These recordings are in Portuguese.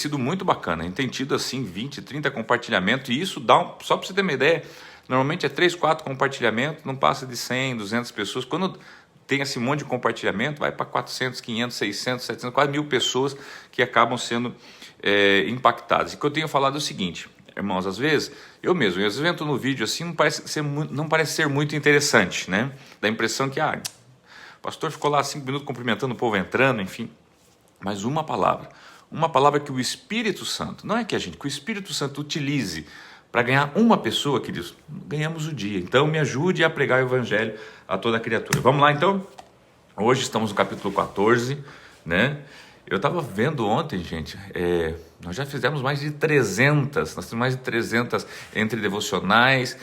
sido muito bacana. A gente tem tido assim 20, 30 compartilhamentos e isso dá só para você ter uma ideia, normalmente é 3, 4 compartilhamentos, não passa de 100, 200 pessoas. Quando tem esse monte de compartilhamento, vai para 400, 500, 600, 700, quase 1000 pessoas que acabam sendo impactadas. E o que eu tenho falado é o seguinte, irmãos, às vezes, eu mesmo, às vezes eu entro no vídeo assim, não parece ser muito interessante, né? Dá a impressão que, o pastor ficou lá 5 minutos cumprimentando o povo entrando, enfim. Mas uma palavra que o Espírito Santo, não é que o Espírito Santo utilize para ganhar uma pessoa, queridos, ganhamos o dia. Então me ajude a pregar o Evangelho a toda a criatura. Vamos lá então? Hoje estamos no capítulo 14, né? Eu estava vendo ontem, gente, nós já fizemos mais de 300, nós temos mais de 300 entre devocionais,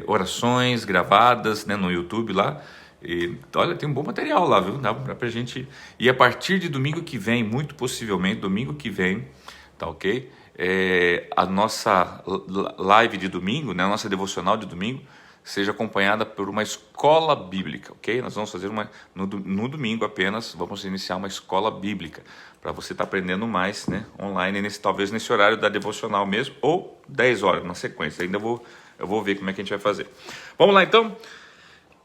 orações gravadas, né, no YouTube lá. E, olha, tem um bom material lá, viu? Dá pra gente. E a partir de domingo que vem, muito possivelmente, domingo que vem, tá ok? A nossa live de domingo, né? A nossa devocional de domingo, seja acompanhada por uma escola bíblica, ok? Nós vamos fazer no domingo apenas, vamos iniciar uma escola bíblica, para você estar aprendendo mais, né? Online, talvez nesse horário da devocional mesmo, ou 10 horas na sequência. Ainda eu vou ver como é que a gente vai fazer. Vamos lá então?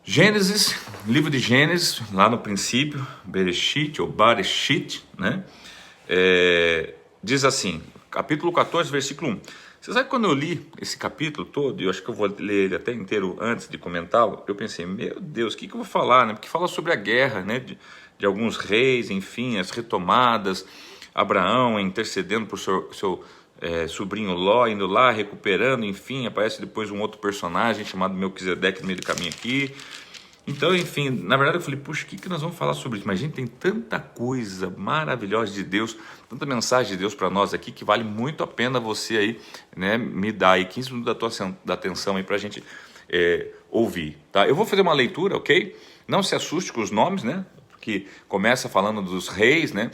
Gênesis, livro de Gênesis, lá no princípio, Bereshit ou Bareshit, né? Diz assim, capítulo 14, versículo 1. Você sabe que quando eu li esse capítulo todo, eu acho que eu vou ler ele até inteiro antes de comentá-lo, eu pensei, meu Deus, o que eu vou falar, né? Porque fala sobre a guerra, né? De alguns reis, enfim, as retomadas, Abraão intercedendo por seu sobrinho Ló, indo lá, recuperando, enfim, aparece depois um outro personagem chamado Melquisedeque no meio do caminho aqui. Então, enfim, na verdade eu falei, puxa, o que nós vamos falar sobre isso? Mas a gente tem tanta coisa maravilhosa de Deus, tanta mensagem de Deus para nós aqui, que vale muito a pena você aí, né, me dar aí 15 minutos da atenção aí para a gente ouvir, tá? Eu vou fazer uma leitura, ok? Não se assuste com os nomes, né? Porque começa falando dos reis, né?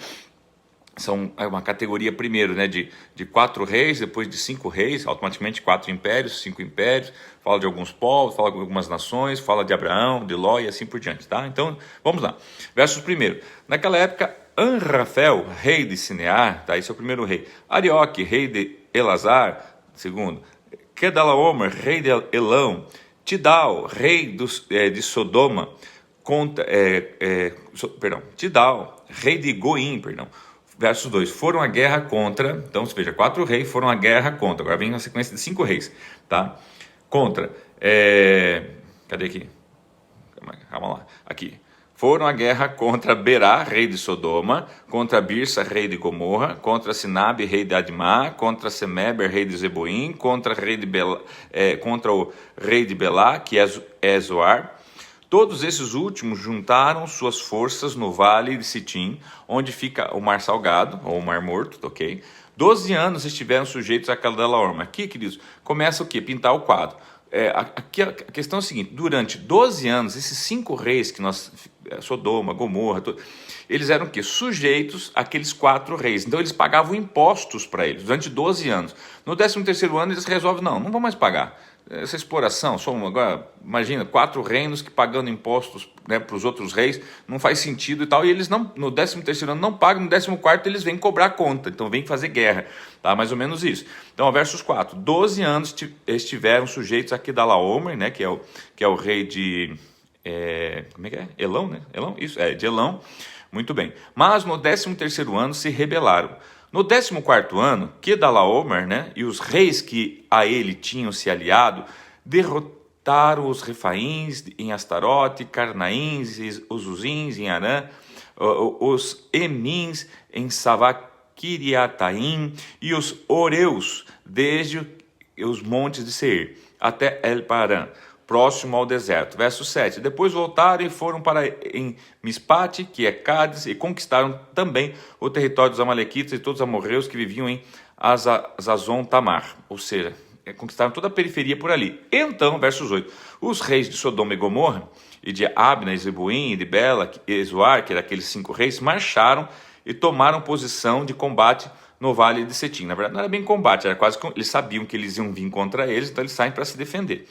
São uma categoria primeiro, né, de 4 reis, depois de 5 reis, automaticamente 4 impérios, 5 impérios, fala de alguns povos, fala de algumas nações, fala de Abraão, de Ló e assim por diante, tá? Então, vamos lá. Versos primeiro. Naquela época, Anrafel, rei de Sinear, tá? Esse é o primeiro rei. Arioque, rei de Elazar, segundo. Kedalaomer, rei de Elão. Tidal, rei de Sodoma, Tidal, rei de Goim, Verso 2, foram à guerra contra, então você veja, 4 reis foram à guerra contra, agora vem uma sequência de 5 reis, tá? Contra, cadê aqui? Calma lá, aqui. Foram à guerra contra Berá, rei de Sodoma, contra Birsa, rei de Gomorra, contra Sinabe, rei de Admá, contra Semeber, rei de Zeboim, contra o rei de Belá, que é Zoar. Todos esses últimos juntaram suas forças no vale de Sitim, onde fica o Mar Salgado, ou o Mar Morto, ok? 12 anos estiveram sujeitos à Kedalaomer. Aqui, queridos, começa o quê? Pintar o quadro. Aqui a questão é a seguinte, durante 12 anos, esses 5 reis, Sodoma, Gomorra, eles eram o quê? Sujeitos àqueles 4 reis. Então, eles pagavam impostos para eles durante 12 anos. No 13º ano, eles resolvem, não vão mais pagar. Essa exploração, agora, imagina, 4 reinos que pagando impostos, né, para os outros reis, não faz sentido e tal, e eles não, no 13º ano não pagam, no 14º eles vêm cobrar conta, então vêm fazer guerra, tá, mais ou menos isso. Então, versos 4, 12 anos estiveram sujeitos a Kedalaomer, né, que é o rei de, como é que é? Elão, né? Elão? Isso, de Elão, muito bem. Mas no 13º ano se rebelaram. No 14º ano, Kedalaomer, né, e os reis que a ele tinham se aliado, derrotaram os Refaíns em Astarote, Carnaíns, os Uzins em Arã, os Emins em Savaquiriataim e os Oreus, desde os montes de Seir até El-Parã, próximo ao deserto. Verso 7. Depois voltaram e foram em Mispate, que é Cádiz, e conquistaram também o território dos amalequitas e todos os amorreus que viviam em Azazon Tamar. Ou seja, conquistaram toda a periferia por ali. Então, versos 8. Os reis de Sodoma e Gomorra, e de Abna, e Zeboim, e de Bela, e Zoar, que eram aqueles 5 reis, marcharam e tomaram posição de combate no vale de Setim. Na verdade, não era bem combate, era quase que eles sabiam que eles iam vir contra eles, então eles saem para se defender.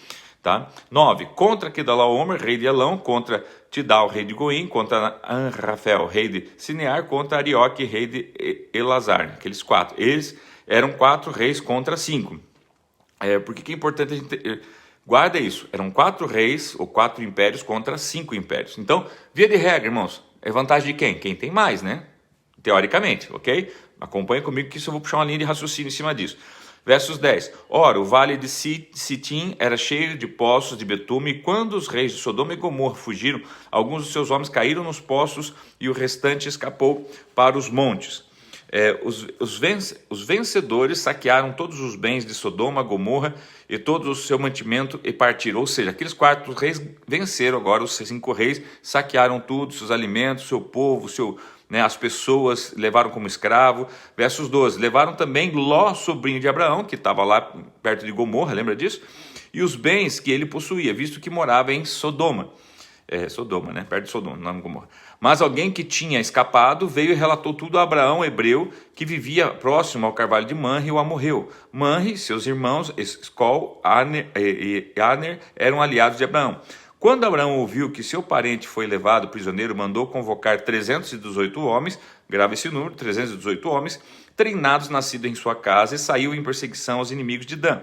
Tá? 9. Contra Kedalaomer, rei de Elão, contra Tidal, rei de Goim, contra Anrafel, rei de Sinear, contra Arioque, rei de Elazar. Aqueles 4. Eles eram 4 reis contra 5. Por que é importante a gente... Guarda isso. Eram 4 reis ou 4 impérios contra 5 impérios. Então, via de regra, irmãos, é vantagem de quem? Quem tem mais, né? Teoricamente, ok? Acompanha comigo que isso eu vou puxar uma linha de raciocínio em cima disso. Versos 10. Ora, o vale de Sitim era cheio de poços de betume, e quando os reis de Sodoma e Gomorra fugiram, alguns dos seus homens caíram nos poços e o restante escapou para os montes. Os vencedores saquearam todos os bens de Sodoma, Gomorra e todo o seu mantimento e partiram. Ou seja, aqueles 4 reis venceram agora, os 5 reis saquearam tudo, seus alimentos, seu povo, as pessoas levaram como escravo. Versos 12, levaram também Ló, sobrinho de Abraão, que estava lá perto de Gomorra, lembra disso? E os bens que ele possuía, visto que morava em Sodoma. Sodoma, né? Perto de Sodoma, não Gomorra. Mas alguém que tinha escapado veio e relatou tudo a Abraão, hebreu, que vivia próximo ao carvalho de Manre, e o amorreu. Manre, seus irmãos, Escol e Aner, eram aliados de Abraão. Quando Abraão ouviu que seu parente foi levado prisioneiro, mandou convocar 318 homens, grava esse número, 318 homens, treinados, nascidos em sua casa, e saiu em perseguição aos inimigos de Dan.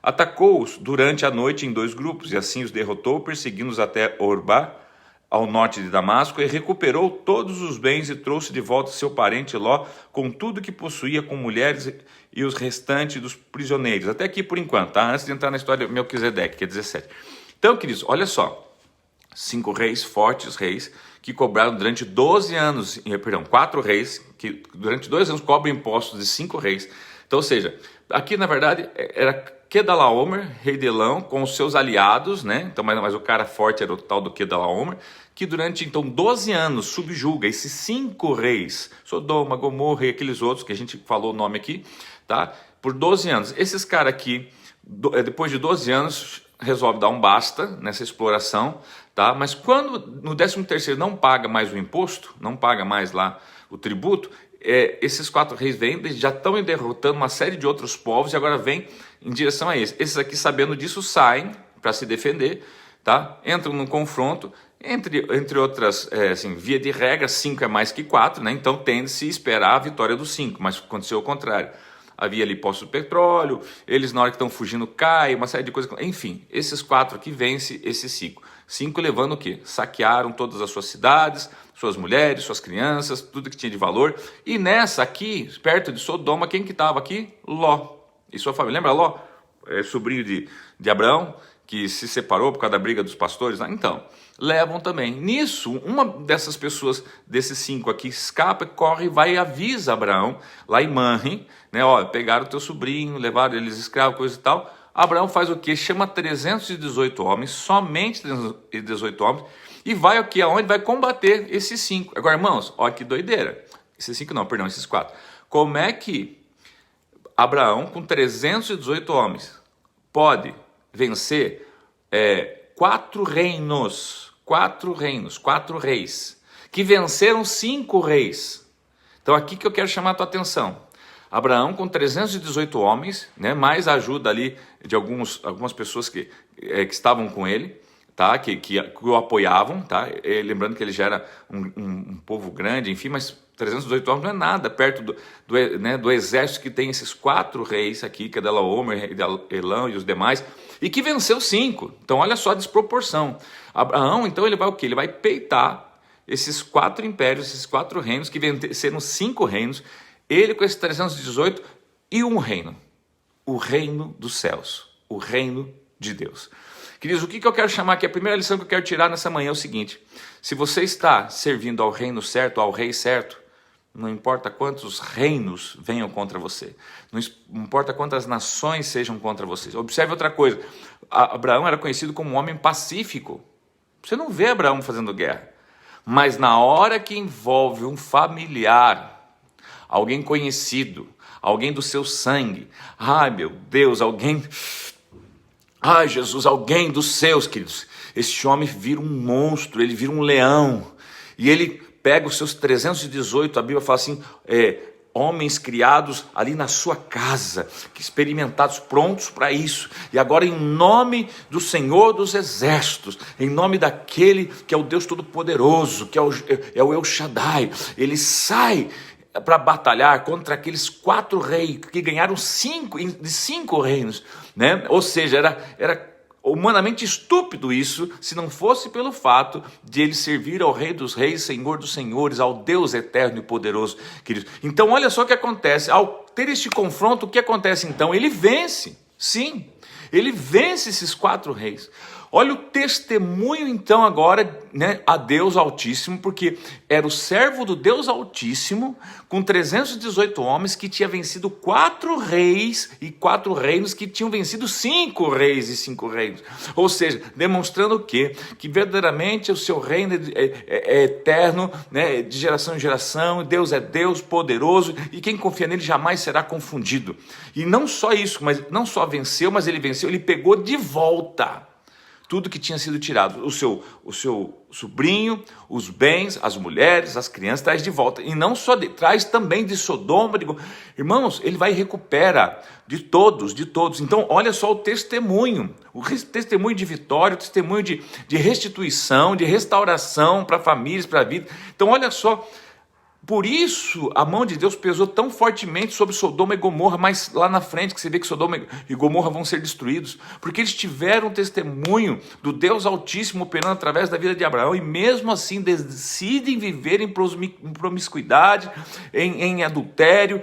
Atacou-os durante a noite em 2 grupos, e assim os derrotou, perseguindo-os até Orbá, ao norte de Damasco, e recuperou todos os bens e trouxe de volta seu parente Ló, com tudo que possuía, com mulheres e os restantes dos prisioneiros. Até aqui por enquanto, tá? Antes de entrar na história de Melquisedeque, que é 17. Então, queridos, olha só, 5 reis, fortes reis, que cobraram durante 12 anos, 4 reis, que durante 2 anos cobram impostos de 5 reis. Então, ou seja, aqui na verdade era Kedalaomer, rei de Elão, com os seus aliados, né? Então, mas o cara forte era o tal do Kedalaomer, que durante então 12 anos subjuga esses 5 reis, Sodoma, Gomorra e aqueles outros que a gente falou o nome aqui, tá? Por 12 anos. Esses caras aqui, depois de 12 anos, resolve dar um basta nessa exploração, tá? Mas quando no 13º não paga mais o imposto, não paga mais lá o tributo, esses 4 reis vêm, já estão derrotando uma série de outros povos e agora vêm em direção a eles. Esses aqui, sabendo disso, saem para se defender, tá? Entram no confronto, entre outras, via de regra, 5 é mais que 4, né? Então tende-se a esperar a vitória dos 5, mas aconteceu o contrário. Havia ali poços de petróleo, eles na hora que estão fugindo caem, uma série de coisas. Enfim, esses 4 aqui vencem esses 5. 5 levando o quê? Saquearam todas as suas cidades, suas mulheres, suas crianças, tudo que tinha de valor. E nessa aqui, perto de Sodoma, quem que estava aqui? Ló e sua família. Lembra Ló? Sobrinho de Abraão, que se separou por causa da briga dos pastores. Então, levam também. Nisso, uma dessas pessoas, desses 5 aqui, escapa, corre, vai e avisa Abraão, lá em Manre, né? Pegaram o teu sobrinho, levaram eles escravos, coisa e tal. Abraão faz o quê? Chama 318 homens, somente 318 homens, e vai aqui aonde vai combater esses 5. Agora, irmãos, olha que doideira. Esses 4. Como é que Abraão, com 318 homens, pode vencer 4 reinos, 4 reis, que venceram 5 reis? Então, aqui que eu quero chamar a tua atenção. Abraão com 318 homens, né, mais a ajuda ali de algumas pessoas que estavam com ele, tá, que o apoiavam, tá, lembrando que ele já era um povo grande, enfim, mas 318 homens não é nada perto do exército que tem esses 4 reis aqui, que é Kedalaomer, Elão e os demais, e que venceu 5. Então olha só a desproporção. Abraão, então, ele vai o quê? Ele vai peitar esses 4 impérios, esses 4 reinos que venceram 5 reinos. Ele com esses 318 e um reino, o reino dos céus, o reino de Deus. Queridos, o que eu quero chamar aqui, a primeira lição que eu quero tirar nessa manhã é o seguinte: se você está servindo ao reino certo, ao rei certo, não importa quantos reinos venham contra você, não importa quantas nações sejam contra você. Observe outra coisa, Abraão era conhecido como um homem pacífico. Você não vê Abraão fazendo guerra, mas na hora que envolve um familiar, alguém conhecido, alguém do seu sangue, ai meu Deus, ai Jesus, alguém dos seus, queridos, esse homem vira um monstro, ele vira um leão, e ele pega os seus 318, a Bíblia fala assim, homens criados ali na sua casa, experimentados, prontos para isso. E agora, em nome do Senhor dos Exércitos, em nome daquele que é o Deus Todo-Poderoso, que é o El Shaddai, ele sai para batalhar contra aqueles 4 reis que ganharam de 5 reinos, né? Ou seja, era humanamente estúpido isso, se não fosse pelo fato de ele servir ao Rei dos Reis, Senhor dos Senhores, ao Deus eterno e poderoso, queridos. Então olha só o que acontece, ao ter este confronto, o que acontece então? Ele vence, sim, ele vence esses 4 reis. Olha o testemunho então agora, né, a Deus Altíssimo, porque era o servo do Deus Altíssimo, com 318 homens, que tinha vencido 4 reis e 4 reinos, que tinham vencido 5 reis e 5 reinos. Ou seja, demonstrando o quê? Que verdadeiramente o seu reino é eterno, né, de geração em geração, Deus é Deus poderoso, e quem confia nele jamais será confundido. E não só isso, mas não só venceu, mas ele venceu, ele pegou de volta tudo que tinha sido tirado, o seu sobrinho, os bens, as mulheres, as crianças, traz de volta. E não só traz também de Sodoma. Irmãos, ele vai e recupera de todos. Então, olha só o testemunho de vitória, o testemunho de restituição, de restauração para famílias, para a vida. Então, olha só. Por isso, a mão de Deus pesou tão fortemente sobre Sodoma e Gomorra, mas lá na frente, que você vê que Sodoma e Gomorra vão ser destruídos, porque eles tiveram testemunho do Deus Altíssimo operando através da vida de Abraão, e mesmo assim decidem viver em promiscuidade, em adultério,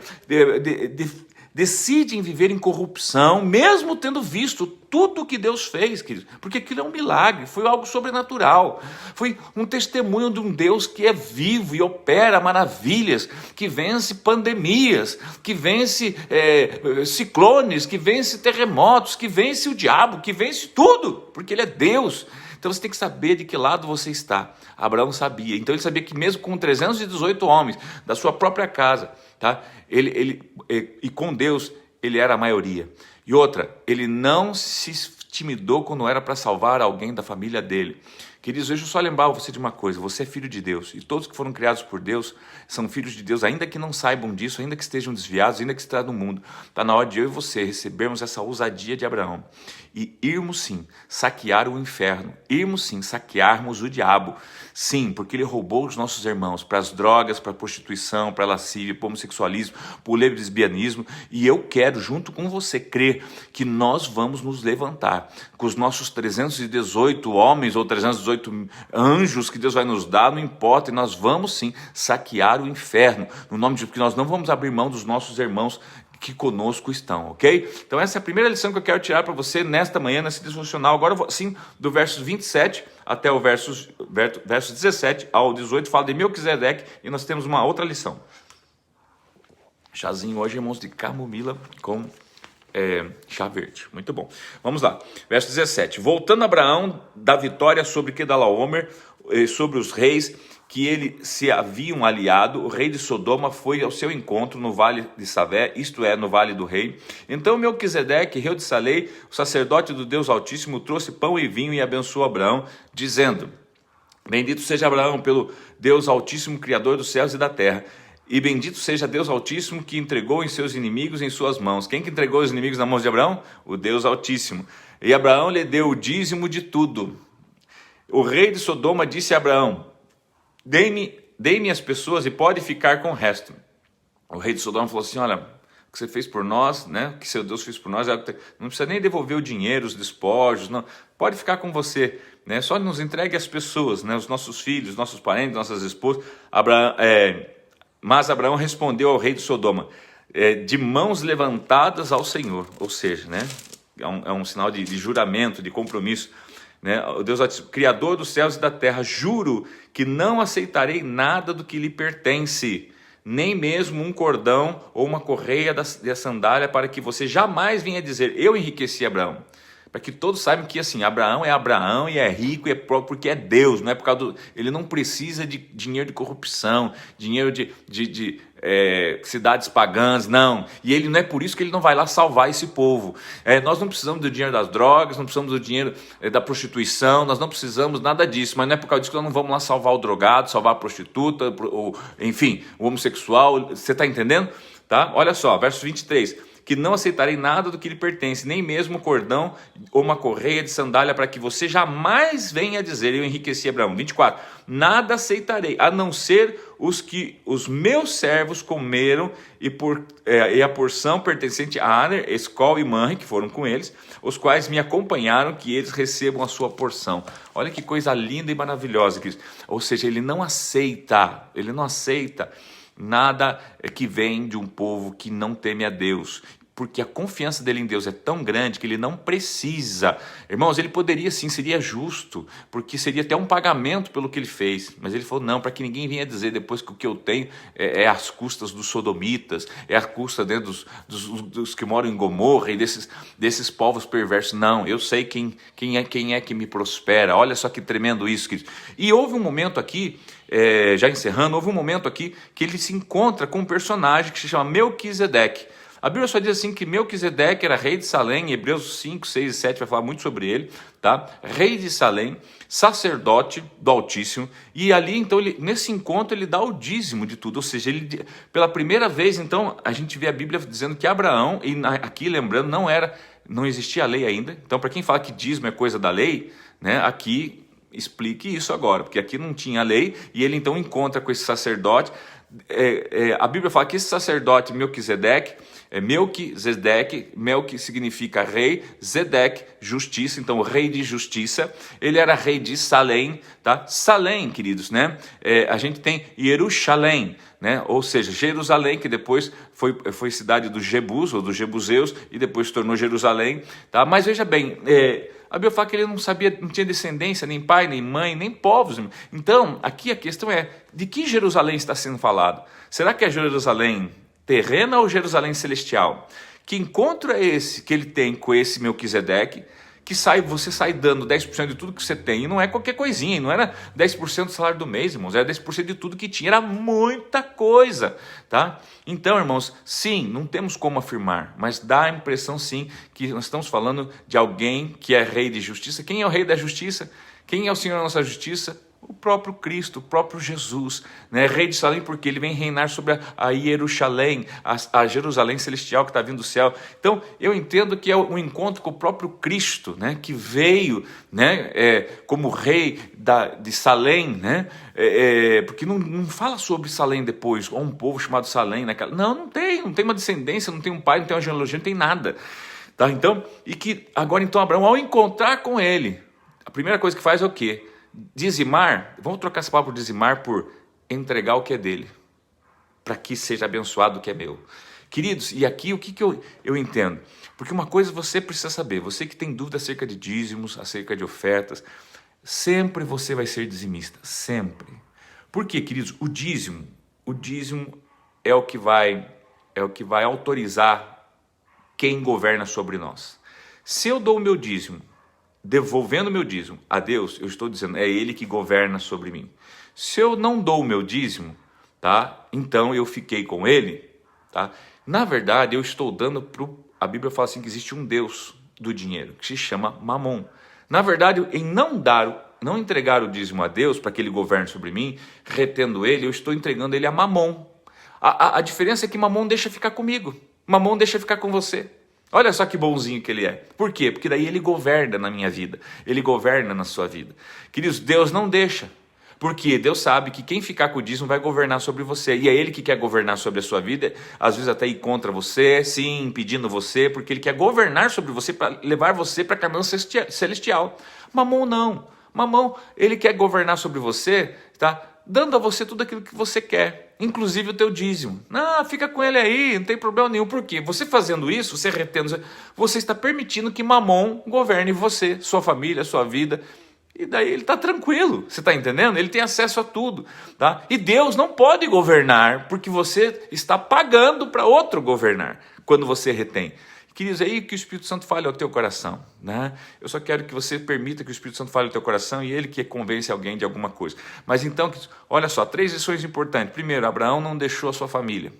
decidem viver em corrupção, mesmo tendo visto tudo o que Deus fez, queridos, porque aquilo é um milagre, foi algo sobrenatural, foi um testemunho de um Deus que é vivo e opera maravilhas, que vence pandemias, que vence ciclones, que vence terremotos, que vence o diabo, que vence tudo, porque ele é Deus. Então você tem que saber de que lado você está. Abraão sabia, então ele sabia que mesmo com 318 homens da sua própria casa, tá? E com Deus ele era a maioria. E outra, ele não se intimidou quando era para salvar alguém da família dele. Queridos, deixa eu só lembrar você de uma coisa, você é filho de Deus, e todos que foram criados por Deus são filhos de Deus, ainda que não saibam disso, ainda que estejam desviados, ainda que estejam no mundo. Está na hora de eu e você recebermos essa ousadia de Abraão e irmos sim saquear o inferno, irmos sim saquearmos o diabo, sim, porque ele roubou os nossos irmãos para as drogas, para a prostituição, para a lascívia, para o homossexualismo, para o lesbianismo, e eu quero junto com você crer que nós vamos nos levantar com os nossos 318 homens ou 318 anjos que Deus vai nos dar, não importa, e nós vamos sim saquear o inferno, no nome de Jesus, porque nós não vamos abrir mão dos nossos irmãos que conosco estão, ok? Então essa é a primeira lição que eu quero tirar para você nesta manhã, nesse devocional. Agora, sim, do verso 27 até o verso 17 ao 18, fala de Melquisedeque, e nós temos uma outra lição. Chazinho hoje, irmãos, de camomila com chá verde, muito bom. Vamos lá, verso 17. Voltando a Abraão da vitória sobre Quedalaomer, sobre os reis que ele se haviam aliado, o rei de Sodoma foi ao seu encontro no vale de Savé, isto é, no vale do rei. Então Melquisedeque, rei de Salei, o sacerdote do Deus Altíssimo, trouxe pão e vinho e abençoou Abraão, dizendo: bendito seja Abraão pelo Deus Altíssimo, Criador dos céus e da terra. E bendito seja Deus Altíssimo, que entregou em seus inimigos em suas mãos. Quem que entregou os inimigos nas mãos de Abraão? O Deus Altíssimo. E Abraão lhe deu o dízimo de tudo. O rei de Sodoma disse a Abraão: dê-me as pessoas e pode ficar com o resto. O rei de Sodoma falou assim: olha, o que você fez por nós, né? O que seu Deus fez por nós, não precisa nem devolver o dinheiro, os despojos, não. Pode ficar com você, né? Só nos entregue as pessoas, né? Os nossos filhos, nossos parentes, nossas esposas. Mas Abraão respondeu ao rei de Sodoma, de mãos levantadas ao Senhor, ou seja, né? É um sinal de juramento, de compromisso, né? O Deus Altíssimo, Criador dos céus e da terra, juro que não aceitarei nada do que lhe pertence, nem mesmo um cordão ou uma correia da sandália, para que você jamais venha dizer: eu enriqueci Abraão. Para que todos saibam que assim, Abraão e é rico, e é próprio porque é Deus, não é por causa ele não precisa de dinheiro de corrupção, dinheiro de cidades pagãs, não. E ele não é por isso que ele não vai lá salvar esse povo. Nós não precisamos do dinheiro das drogas, não precisamos do dinheiro da prostituição, nós não precisamos nada disso, mas não é por causa disso que nós não vamos lá salvar o drogado, salvar a prostituta, enfim, o homossexual. Você está entendendo? Tá? Olha só, verso 23. Que não aceitarei nada do que lhe pertence, nem mesmo cordão ou uma correia de sandália, para que você jamais venha dizer, eu enriqueci Abraão. 24, nada aceitarei, a não ser os que os meus servos comeram e a porção pertencente a Aner, Escol e Manre, que foram com eles, os quais me acompanharam, que eles recebam a sua porção. Olha que coisa linda e maravilhosa, Cristo. Ou seja, ele não aceita nada que vem de um povo que não teme a Deus, porque a confiança dele em Deus é tão grande que ele não precisa. Irmãos, ele poderia sim, seria justo, porque seria até um pagamento pelo que ele fez, mas ele falou não, para que ninguém venha dizer depois que o que eu tenho é às custas dos sodomitas, é às custas dos que moram em Gomorra e desses povos perversos. Não, eu sei quem é que me prospera. Olha só que tremendo isso, querido. E houve um momento aqui, já encerrando, houve um momento aqui que ele se encontra com um personagem que se chama Melquisedeque. A Bíblia só diz assim que Melquisedeque era rei de Salém, em Hebreus 5, 6 e 7 vai falar muito sobre ele, tá? Rei de Salém, sacerdote do Altíssimo, e ali então, nesse encontro ele dá o dízimo de tudo, ou seja, ele, pela primeira vez então, a gente vê a Bíblia dizendo que Abraão, e aqui lembrando, não existia a lei ainda, então para quem fala que dízimo é coisa da lei, né, aqui explique isso agora, porque aqui não tinha lei, e ele então encontra com esse sacerdote. A Bíblia fala que esse sacerdote Melquisedeque, Melqui significa rei, Zedeque, justiça, então rei de justiça. Ele era rei de Salém, tá? Salém, queridos, né? A gente tem Jerusalém, né? Ou seja, Jerusalém, que depois foi cidade dos Jebus, ou dos Jebuseus, e depois se tornou Jerusalém, tá? Mas veja bem, a Bíblia fala que ele não tinha descendência, nem pai, nem mãe, nem povos. Então, aqui a questão é, de que Jerusalém está sendo falado? Será que é Jerusalém terrena ou Jerusalém celestial? Que encontro é esse que ele tem com esse Melquisedeque, que você sai dando 10% de tudo que você tem, e não é qualquer coisinha, não era 10% do salário do mês, irmãos, era 10% de tudo que tinha, era muita coisa, tá? Então, irmãos, sim, não temos como afirmar, mas dá a impressão sim, que nós estamos falando de alguém que é rei de justiça. Quem é o rei da justiça? Quem é o Senhor da nossa justiça? O próprio Cristo, o próprio Jesus, né? Rei de Salém, porque ele vem reinar sobre a Jerusalém, a Jerusalém celestial que está vindo do céu. Então, eu entendo que é um encontro com o próprio Cristo, né? Que veio, né? Como rei de Salém, né? Porque não fala sobre Salém depois, ou um povo chamado Salém, não tem uma descendência, não tem um pai, não tem uma genealogia, não tem nada, tá? Então, e que agora então Abraão, ao encontrar com ele, a primeira coisa que faz é o quê? Dizimar. Vamos trocar essa palavra por dizimar por entregar o que é dele, para que seja abençoado o que é meu. Queridos, e aqui o que eu entendo? Porque uma coisa você precisa saber, você que tem dúvida acerca de dízimos, acerca de ofertas, sempre você vai ser dizimista, sempre. Por quê, queridos? O dízimo é o que vai autorizar quem governa sobre nós. Se eu dou o meu dízimo, devolvendo o meu dízimo a Deus, eu estou dizendo, é Ele que governa sobre mim. Se eu não dou o meu dízimo, tá? Então eu fiquei com Ele, tá? Na verdade, eu estou dando a Bíblia fala assim que existe um Deus do dinheiro, que se chama Mamon. Na verdade, em não entregar o dízimo a Deus, para que Ele governe sobre mim, retendo Ele, eu estou entregando Ele a Mamon. A diferença é que Mamon deixa ficar comigo, Mamon deixa ficar com você. Olha só que bonzinho que ele é. Por quê? Porque daí ele governa na minha vida. Ele governa na sua vida. Queridos, Deus não deixa. Porque Deus sabe que quem ficar com o dízimo vai governar sobre você. E é Ele que quer governar sobre a sua vida. Às vezes até ir contra você, sim, impedindo você. Porque Ele quer governar sobre você para levar você para a Canaã celestial. Mamon não. Mamon, ele quer governar sobre você, tá? Dando a você tudo aquilo que você quer, inclusive o teu dízimo. Não, fica com ele aí, não tem problema nenhum. Por quê? Você fazendo isso, você retendo, você está permitindo que Mamon governe você, sua família, sua vida. E daí ele está tranquilo, você está entendendo? Ele tem acesso a tudo, tá? E Deus não pode governar porque você está pagando para outro governar, quando você retém. Queridos, é aí que o Espírito Santo fale ao teu coração, né? Eu só quero que você permita que o Espírito Santo fale ao teu coração e ele que convence alguém de alguma coisa. Mas então, olha só, 3 lições importantes. Primeiro, Abraão não deixou a sua família.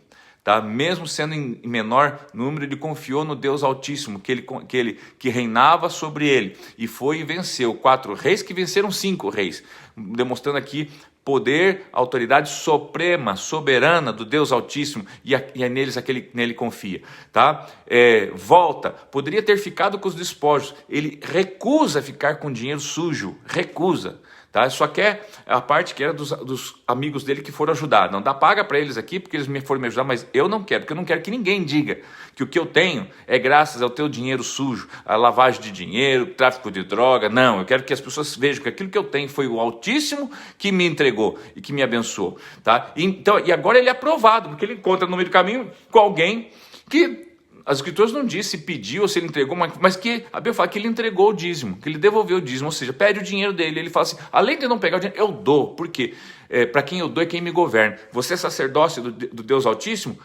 Tá? Mesmo sendo em menor número, ele confiou no Deus Altíssimo, que reinava sobre ele, e foi e venceu 4 reis que venceram 5 reis, demonstrando aqui poder, autoridade suprema, soberana do Deus Altíssimo, e é neles aquele nele confia, tá? Volta, poderia ter ficado com os despojos, ele recusa ficar com dinheiro sujo, recusa. Tá? Só quer a parte que era dos amigos dele que foram ajudar. Não dá paga para eles aqui porque eles foram me ajudar, mas eu não quero, porque eu não quero que ninguém diga que o que eu tenho é graças ao teu dinheiro sujo, a lavagem de dinheiro, tráfico de droga. Não, eu quero que as pessoas vejam que aquilo que eu tenho foi o Altíssimo que me entregou e que me abençoou. Tá? Então, e agora ele é aprovado, porque ele encontra no meio do caminho com alguém que... As escrituras não diz se pediu ou se ele entregou, mas que a Bíblia fala que ele entregou o dízimo, que ele devolveu o dízimo, ou seja, pede o dinheiro dele. Ele fala assim, além de não pegar o dinheiro, eu dou. Por quê? Para quem eu dou é quem me governa. Você é sacerdócio do Deus Altíssimo?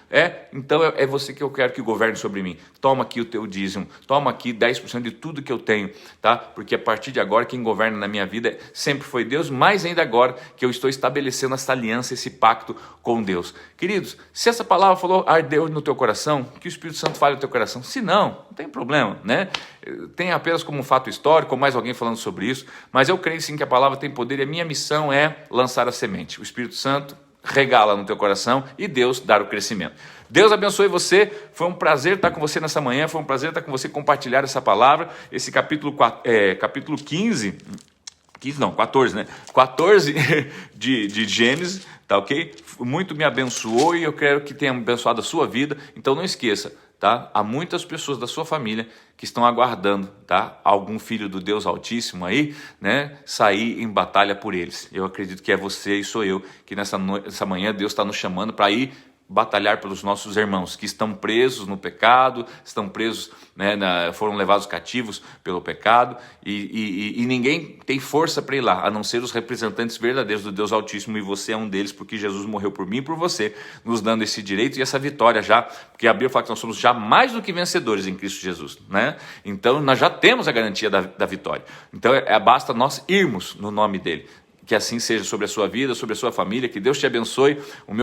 Então é você que eu quero que governe sobre mim. Toma aqui o teu dízimo, toma aqui 10% de tudo que eu tenho, tá? Porque a partir de agora quem governa na minha vida sempre foi Deus, mais ainda agora que eu estou estabelecendo essa aliança, esse pacto com Deus. Queridos, se essa palavra falou ardeu no teu coração, que o Espírito Santo fale no teu coração. Se não tem problema, né? Tem apenas como um fato histórico, ou mais alguém falando sobre isso, mas eu creio sim que a palavra tem poder e a minha missão é lançar a semente. O Espírito Santo regala no teu coração e Deus dar o crescimento. Deus abençoe você, foi um prazer estar com você nessa manhã, foi um prazer estar com você compartilhar essa palavra, esse capítulo 14, né? 14 de Gênesis, tá ok? Muito me abençoou e eu quero que tenha abençoado a sua vida, então não esqueça, tá? Há muitas pessoas da sua família que estão aguardando, tá? Algum filho do Deus Altíssimo aí, né? Sair em batalha por eles. Eu acredito que é você e sou eu, que nessa manhã Deus está nos chamando para ir batalhar pelos nossos irmãos que estão presos no pecado, estão presos, né, foram levados cativos pelo pecado e ninguém tem força para ir lá, a não ser os representantes verdadeiros do Deus Altíssimo, e você é um deles, porque Jesus morreu por mim e por você, nos dando esse direito e essa vitória já, porque a Bíblia fala que nós somos já mais do que vencedores em Cristo Jesus, né? Então nós já temos a garantia da vitória, então basta nós irmos no nome dele. Que assim seja sobre a sua vida, sobre a sua família, que Deus te abençoe.